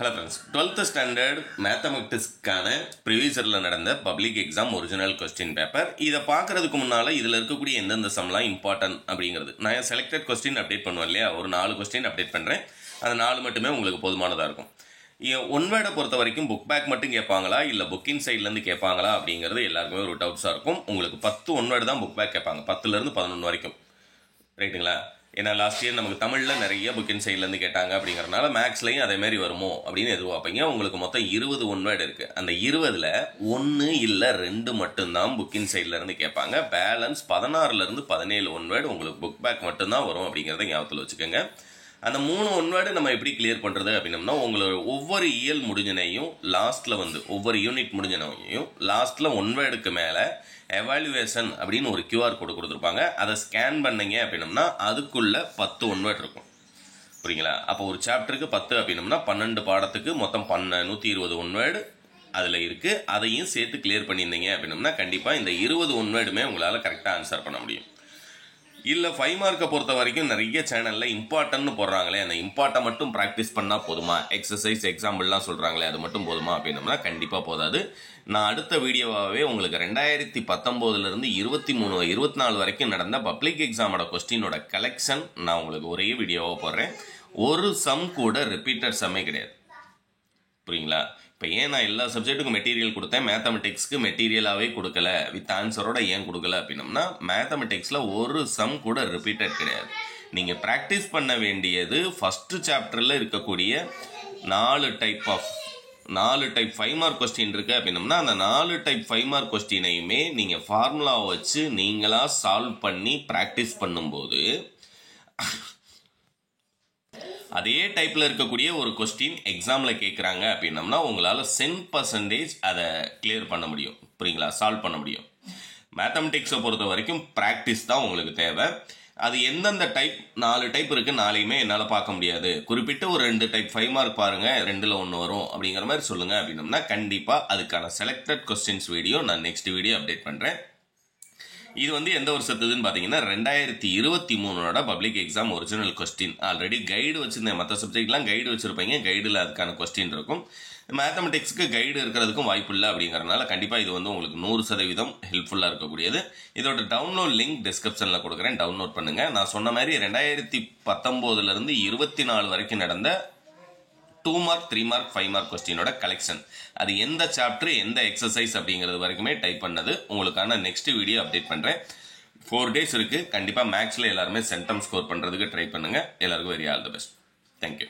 Hello friends, 12th standard மேத்தமெட்டிக்ஸ்க்கான ப்ரிவியஸரில் நடந்த public exam original question paper. இதை பார்க்குறதுக்கு முன்னால் இதில் இருக்கக்கூடிய எந்தெந்த சம்லாம் இம்பார்ட்டன்ட் அப்படிங்கிறது நான் செலக்டட் கொஸ்டின் அப்டேட் பண்ணுவேன் இல்லையா, ஒரு 4 கொஸ்டின் அப்டேட் பண்ணுறேன். அது 4 மட்டுமே உங்களுக்கு போதுமானதாக இருக்கும். ஒன் வேர்டை பொறுத்த வரைக்கும் புக் பேக் மட்டும் கேட்பாங்களா இல்லை புக்கின் சைட்லேருந்து கேட்பாங்களா அப்படிங்கிறது எல்லாருக்குமே ஒரு டவுட்ஸாக இருக்கும். உங்களுக்கு 10 ஒன் வேர்டு தான் புக் பேக் கேட்பாங்க, 10லேருந்து 11 வரைக்கும், ரைட்டுங்களா? ஏன்னா லாஸ்ட் இயர் நமக்கு தமிழில் நிறைய புக்கின் சைட்லேருந்து கேட்டாங்க அப்படிங்கிறனால மேக்ஸ்லையும் அதேமாதிரி வருமோ அப்படின்னு எதிர்பார்ப்பீங்க. உங்களுக்கு மொத்தம் 20 ஒன் வேர்டு இருக்குது. அந்த 20ல் 1 இல்லை 2 மட்டும்தான் புக்கின் சைட்லேருந்து கேட்பாங்க. பேலன்ஸ் 16லேருந்து 17 ஒன் வேர்டு உங்களுக்கு புக் பேக் மட்டும்தான் வரும் அப்படிங்கிறத ஞாபகத்தில் வச்சுக்கோங்க. அந்த 3 ஒன் வேர்டு நம்ம எப்படி கிளியர் பண்ணுறது அப்படின்னம்னா, உங்களோட ஒவ்வொரு இயல் முடிஞ்சனையும் லாஸ்ட்டில் ஒவ்வொரு யூனிட் முடிஞ்சனையும் லாஸ்ட்டில் ஒன் வேர்டுக்கு மேலே எவாலுவேஷன் அப்படின்னு ஒரு QR கோடு கொடுத்துருப்பாங்க. அதை ஸ்கேன் பண்ணீங்க அப்படின்னம்னா அதுக்குள்ள 10 ஒன் வேர்டு இருக்கும். புரியுங்களா? அப்போ ஒரு சாப்டருக்கு 10 அப்படின்னம்னா 12 பாடத்துக்கு மொத்தம் 120 ஒன் வேர்டு அதில் இருக்குது. அதையும் சேர்த்து கிளியர் பண்ணியிருந்தீங்க அப்படின்னம்னா கண்டிப்பாக இந்த 20 ஒன் வேர்டுமே உங்களால் கரெக்டாக ஆன்சர் பண்ண முடியும். இல்லை 5 மார்க்கை பொறுத்த வரைக்கும் நிறைய சேனலில் இம்பார்ட்டன்ட்னு போடுறாங்களே, அந்த இம்பார்ட்டை மட்டும் ப்ராக்டிஸ் பண்ணால் போதுமா, எக்ஸசைஸ் எக்ஸாம்பிள்லாம் சொல்கிறாங்களே அது மட்டும் போதுமா அப்படின்னம்னா கண்டிப்பாக போதாது. நான் அடுத்த வீடியோவாகவே உங்களுக்கு 2019லேருந்து 24 வரைக்கும் நடந்த பப்ளிக் எக்ஸாமோட கொஸ்டினோட கலெக்ஷன் நான் உங்களுக்கு ஒரே வீடியோவாக போடுறேன். ஒரு சம் கூட ரிப்பீட்டட் சம்மே கிடையாது. புரியுங்களா? இப்போ ஏன் நான் எல்லா சப்ஜெக்ட்டுக்கும் மெட்டீரியல் கொடுத்தேன், மேத்தமெட்டிக்ஸ்க்கு மெட்டீரியலாகவே கொடுக்கல வித் ஆன்சரோட ஏன் கொடுக்கல அப்படின்னம்னா, மேத்தமெட்டிக்ஸில் ஒரு சம் கூட ரிப்பீட்டட் கிடையாது. நீங்கள் ப்ராக்டிஸ் பண்ண வேண்டியது ஃபஸ்ட்டு சாப்டரில் இருக்கக்கூடிய 4 டைப் 5 மார்க் கொஸ்டின் இருக்குது அப்படின்னம்னா, அந்த 4 டைப் 5 மார்க் கொஸ்டினையுமே நீங்கள் ஃபார்முலாவை வச்சு நீங்களாக சால்வ் பண்ணி ப்ராக்டிஸ் பண்ணும்போது அதே டைப்பில் இருக்கக்கூடிய ஒரு கொஸ்டின் எக்ஸாமில் கேட்குறாங்க அப்படின்னம்னா உங்களால் 10% அதை கிளியர் பண்ண முடியும். புரியுங்களா? சால்வ் பண்ண முடியும். மேத்தமெட்டிக்ஸை பொறுத்த வரைக்கும் ப்ராக்டிஸ் தான் உங்களுக்கு தேவை. அது எந்தெந்த டைப் 4 டைப் இருக்குது, 4யுமே என்னால் பார்க்க முடியாது, குறிப்பிட்ட ஒரு 2 டைப் 5 மார்க் பாருங்கள், 2ல் 1 வரும் அப்படிங்கிற மாதிரி சொல்லுங்கள் அப்படின்னம்னா கண்டிப்பாக அதுக்கான செலக்டட் கொஸ்டின்ஸ் வீடியோ நான் நெக்ஸ்ட் வீடியோ அப்டேட் பண்ணுறேன். இது எந்த வருஷத்துக்குன்னு பார்த்தீங்கன்னா 2023 public exam original question. Already guide வச்சுருந்தேன், மற்ற சப்ஜெக்ட்லாம் கைடு வச்சுருப்பீங்க, கைடில் அதுக்கான கொஸ்டின் இருக்கும். மேத்தமெட்டிக்ஸ்க்கு கைடு இருக்கிறதுக்கும் வாய்ப்பு இல்லை அப்படிங்கிறனால கண்டிப்பாக இது உங்களுக்கு 100% ஹெல்ப்ஃபுல்லாக இருக்கக்கூடியது. இதோட டவுன்லோட் லிங்க் டிஸ்கிரிப்ஷனில் கொடுக்குறேன், டவுன்லோட் பண்ணுங்கள். நான் சொன்ன மாதிரி 2019லேருந்து 24 வரைக்கும் நடந்த 2 மார்க் 3 மார்க் 5 மார்க் கொஸ்டினோட கலெக்ஷன், அது எந்த சாப்டர் எந்த எக்ஸசைஸ் அப்படிங்கிறது வரைக்குமே டைப் பண்ணது உங்களுக்கான நெக்ஸ்ட் வீடியோ அப்டேட் பண்ணுறேன். 4 days இருக்குது. கண்டிப்பாக மேக்ஸில் எல்லாருமே சென்டம் ஸ்கோர் பண்ணுறதுக்கு ட்ரை பண்ணுங்கள். எல்லாருக்கும் very all the best. Thank you.